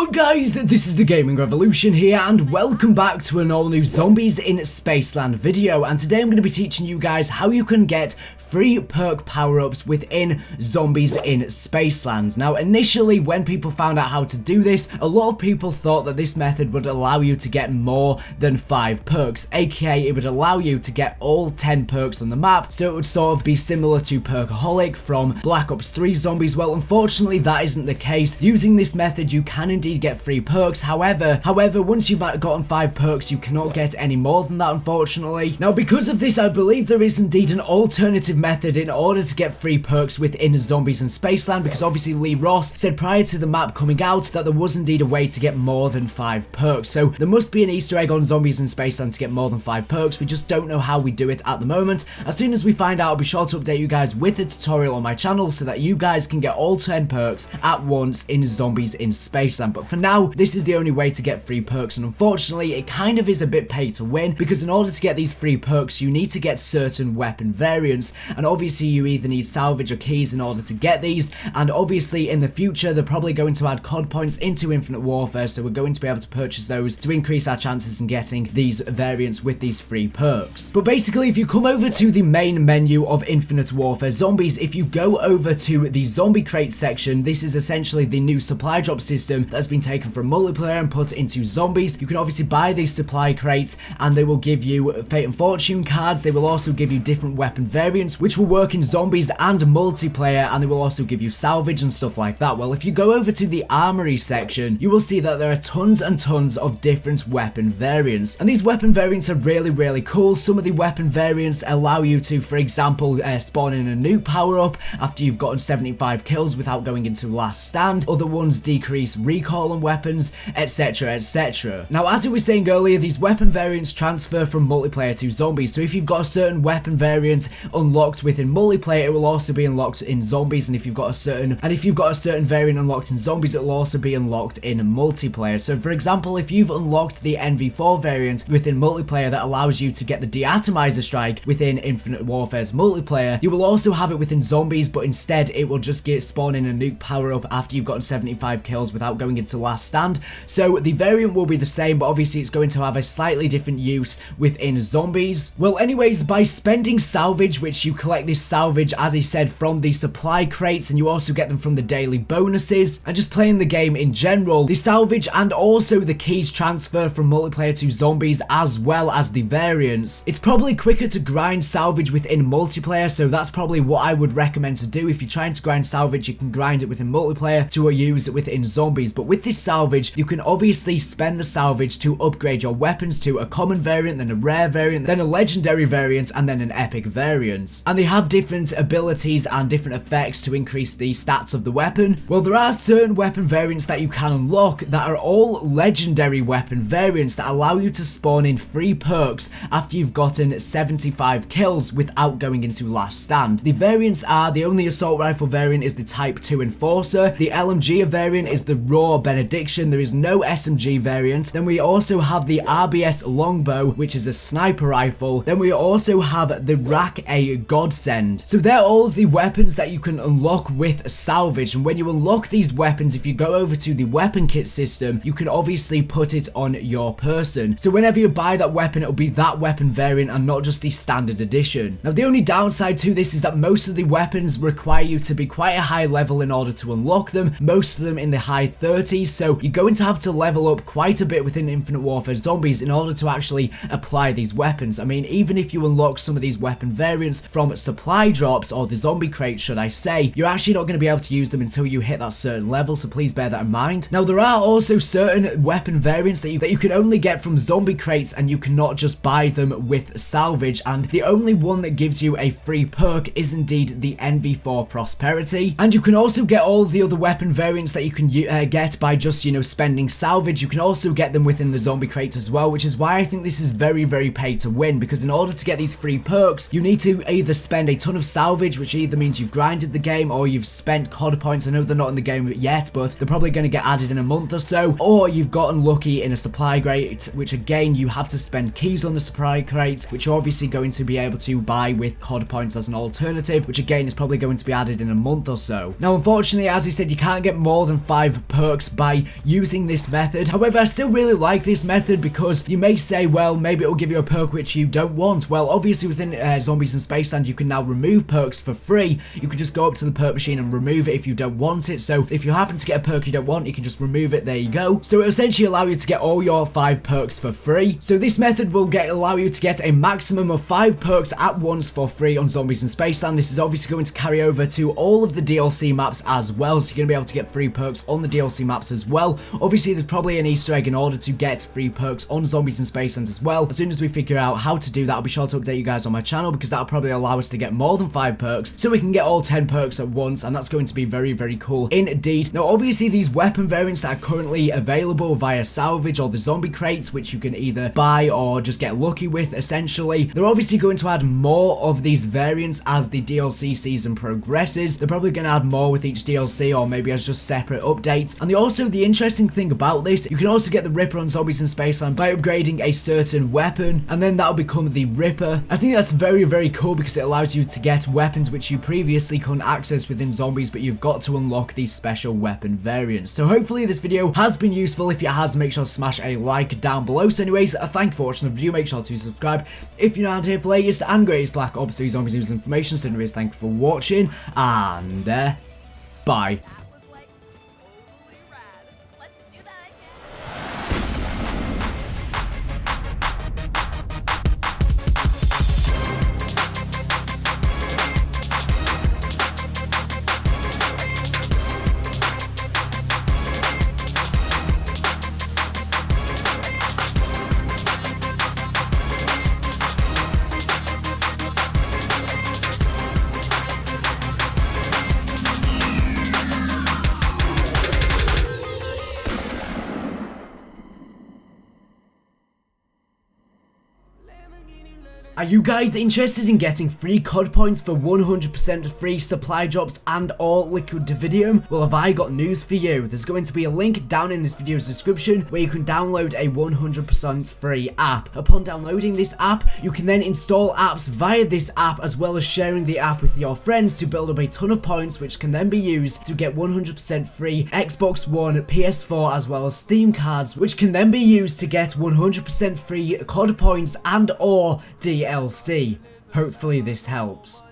What's up guys, this is the Gaming Revolution here and welcome back to an all new Zombies in Spaceland video, and today I'm going to be teaching you guys how you can get free perk power-ups within Zombies in Spaceland. Now initially when people found out how to do this, a lot of people thought that this method would allow you to get more than 5 perks, aka it would allow you to get all 10 perks on the map, so it would sort of be similar to Perkaholic from Black Ops 3 Zombies. Well, unfortunately that isn't the case. Using this method you can indeed get free perks, however once you've gotten 5 perks you cannot get any more than that, unfortunately. Now because of this I believe there is indeed an alternative method in order to get free perks within Zombies in Spaceland, because obviously Lee Ross said prior to the map coming out that there was indeed a way to get more than 5 perks, so there must be an Easter egg on Zombies in Spaceland to get more than 5 perks. We just don't know how we do it at the moment. As soon as we find out I'll be sure to update you guys with a tutorial on my channel so that you guys can get all 10 perks at once in Zombies in Spaceland. But for now this is the only way to get free perks, and unfortunately it kind of is a bit pay to win, because in order to get these free perks you need to get certain weapon variants, and obviously you either need salvage or keys in order to get these, and obviously in the future they're probably going to add COD points into Infinite Warfare, so we're going to be able to purchase those to increase our chances in getting these variants with these free perks. But basically if you come over to the main menu of Infinite Warfare Zombies, if you go over to the zombie crate section, this is essentially the new supply drop system that's been taken from multiplayer and put into Zombies. You can obviously buy these supply crates and they will give you Fate and Fortune cards. They will also give you different weapon variants which will work in Zombies and multiplayer, and they will also give you salvage and stuff like that. Well, if you go over to the armory section you will see that there are tons and tons of different weapon variants, and these weapon variants are really cool. Some of the weapon variants allow you to, for example, spawn in a nuke power up after you've gotten 75 kills without going into last stand. Other ones decrease recoil on weapons, etc. Now as I was saying earlier, these weapon variants transfer from multiplayer to Zombies, so if you've got a certain weapon variant unlocked within multiplayer it will also be unlocked in Zombies, and if you've got a certain variant unlocked in Zombies it will also be unlocked in multiplayer. So for example, if you've unlocked the NV4 variant within multiplayer that allows you to get the deatomizer strike within Infinite Warfare's multiplayer, you will also have it within Zombies, but instead it will just spawn in a nuke power up after you've gotten 75 kills without going into last stand. So the variant will be the same, but obviously it's going to have a slightly different use within Zombies. Well anyways, by spending salvage, which you collect this salvage as I said from the supply crates, and you also get them from the daily bonuses, and just playing the game in general, the salvage and also the keys transfer from multiplayer to Zombies as well as the variants. It's probably quicker to grind salvage within multiplayer, so that's probably what I would recommend to do. If you're trying to grind salvage you can grind it within multiplayer to use it within Zombies, but with this salvage you can obviously spend the salvage to upgrade your weapons to a common variant, then a rare variant, then a legendary variant, and then an epic variant, and they have different abilities and different effects to increase the stats of the weapon. Well, there are certain weapon variants that you can unlock that are all legendary weapon variants that allow you to spawn in free perks after you've gotten 75 kills without going into last stand. The variants are: the only assault rifle variant is the Type 2 Enforcer, the LMG variant is the Raw Benediction, there is no SMG variant, then we also have the RBS Longbow which is a sniper rifle, then we also have the Rack A Godsend. So they're all of the weapons that you can unlock with salvage, and when you unlock these weapons, if you go over to the weapon kit system you can obviously put it on your person, so whenever you buy that weapon it'll be that weapon variant and not just the standard edition. Now the only downside to this is that most of the weapons require you to be quite a high level in order to unlock them, most of them in the high 30s, so you're going to have to level up quite a bit within Infinite Warfare Zombies in order to actually apply these weapons. I mean, even if you unlock some of these weapon variants from supply drops, or the zombie crates should I say, you're actually not going to be able to use them until you hit that certain level, so please bear that in mind. Now there are also certain weapon variants that you can only get from zombie crates, and you cannot just buy them with salvage, and the only one that gives you a free perk is indeed the NV4 Prosperity, and you can also get all the other weapon variants that you can get by just, you know, spending salvage. You can also get them within the zombie crates as well, which is why I think this is very pay to win, because in order to get these free perks you need to either spend a ton of salvage, which either means you've grinded the game or you've spent COD points. I know they're not in the game yet, but they're probably going to get added in a month or so, or you've gotten lucky in a supply crate, which again you have to spend keys on the supply crates, which you're obviously going to be able to buy with COD points as an alternative, which again is probably going to be added in a month or so. Now unfortunately, as I said, you can't get more than 5 perks by using this method. However, I still really like this method because you may say, well, maybe it'll give you a perk which you don't want. Well, obviously within Zombies in Spaceland, you can now remove perks for free. You can just go up to the perk machine and remove it if you don't want it. So if you happen to get a perk you don't want, you can just remove it. There you go. So it'll essentially allow you to get all your 5 perks for free. So this method will allow you to get a maximum of 5 perks at once for free on Zombies in Spaceland. This is obviously going to carry over to all of the DLC maps as well. So you're going to be able to get free perks on the DLC maps as well. Obviously, there's probably an Easter egg in order to get free perks on Zombies in Spaceland as well. As soon as we figure out how to do that, I'll be sure to update you guys on my channel, because that'll probably allow us to get more than 5 perks, so we can get all 10 perks at once, and that's going to be very, very cool indeed. Now, obviously, these weapon variants that are currently available via salvage or the zombie crates, which you can either buy or just get lucky with, essentially, they're obviously going to add more of these variants as the DLC season progresses. They're probably going to add more with each DLC, or maybe as just separate updates. And the interesting thing about this, you can also get the Ripper on Zombies in Spaceland by upgrading a certain weapon, and then that'll become the Ripper. I think that's very, very cool because it allows you to get weapons which you previously couldn't access within Zombies, but you've got to unlock these special weapon variants. So hopefully this video has been useful. If it has, make sure to smash a like down below. So anyways, thank you for watching the video. Make sure to subscribe if you're not here for the latest and greatest Black Ops 3 Zombies news information. So anyways, thank you for watching, and bye. Are you guys interested in getting free COD points for 100% free supply drops and or liquid Davidium? Well, have I got news for you. There's going to be a link down in this video's description where you can download a 100% free app. Upon downloading this app, you can then install apps via this app, as well as sharing the app with your friends to build up a ton of points, which can then be used to get 100% free Xbox One, PS4, as well as Steam cards, which can then be used to get 100% free COD points and or DLC. Hopefully this helps.